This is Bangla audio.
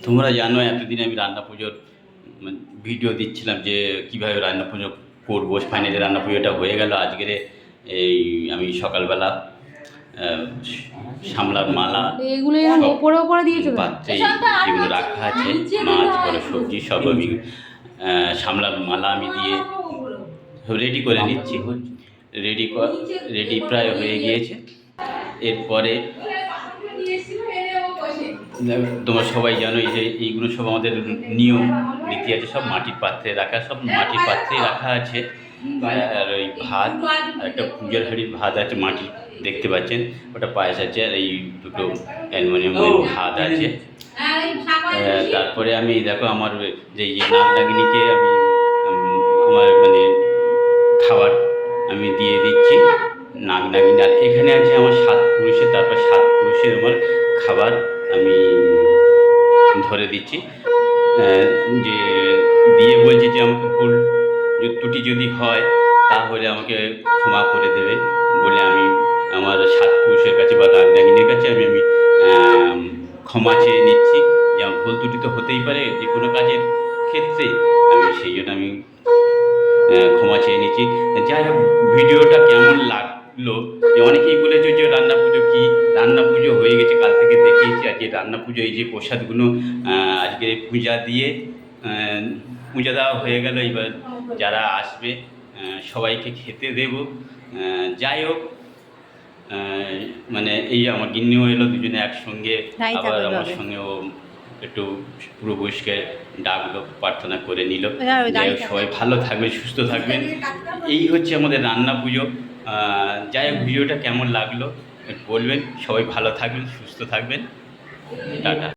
তোমরা জানো এতদিন আমি রান্না পুজোর ভিডিও দিচ্ছিলাম যে কীভাবে রান্না পুজো করবো। ফাইনালি রান্না পুজোটা হয়ে গেল আজকের। এই আমি সকালবেলা সামলার মালা পাত্রে যেগুলো রাখা আছে, মাছ বড় সবজি সব আমি সামলার মালা আমি দিয়ে রেডি করে নিচ্ছি। রেডি প্রায় হয়ে গিয়েছে। এরপরে তোমরা সবাই জানো যে এইগুলো সব আমাদের নিয়ম নীতি আছে, সব মাটির পাত্রে রাখা, সব মাটির পাত্রেই রাখা আছে। আর ওই ভাত, আর একটা পূজার হাঁড়ির ভাত আছে মাটির, দেখতে পাচ্ছেন ওটা পায়েস আছে, আর এই দুটো অ্যালুমিনিয়ামের ভাত আছে। তারপরে আমি দেখো আমার যে নাগনাগিনীকে আমি আমার খাবার আমি দিয়ে দিচ্ছি নাগনাগিনী। আর এখানে আছে আমার 7 পুরুষের, তারপর 7 পুরুষের আমার খাবার আমি ধরে দিচ্ছি। যে দিয়ে বলছি যে আমাকে ভুল ত্রুটি যদি হয় তাহলে আমাকে ক্ষমা করে দেবে বলে আমি আমার 7 পুরুষের কাছে বা নাগনাগিনীর কাছে আমি ক্ষমা চেয়ে নিচ্ছি। যে আমার ভুল ত্রুটি তো হতেই পারে যে কোনো কাজের ক্ষেত্রে, আমি সেই জন্য আমি ক্ষমা চেয়ে নিচ্ছি। যাই হোক, ভিডিওটা কেমন লাগলো, যে অনেকেই বলেছে যে রান্না পুজো কী, রান্না পুজো হয়ে গেছে, কাল থেকে দেখিয়েছি। আজকে রান্না পুজো, এই যে প্রসাদগুলো আজকে পূজা দিয়ে পূজা দেওয়া হয়ে গেল। এবার যারা আসবে সবাইকে খেতে দেব। যাই হোক, এই আমার গিন্নিও এলো, দুজনে একসঙ্গে আবার আমার সঙ্গেও একটু পুরোপুরুষকে ডাকলো, প্রার্থনা করে নিল। সবাই ভালো থাকবেন, সুস্থ থাকবেন। এই হচ্ছে আমাদের রান্না পুজো। যাই হোক, ভিডিওটা কেমন লাগলো বলবেন। সবাই ভালো থাকবেন, সুস্থ থাকবেন। টাটা।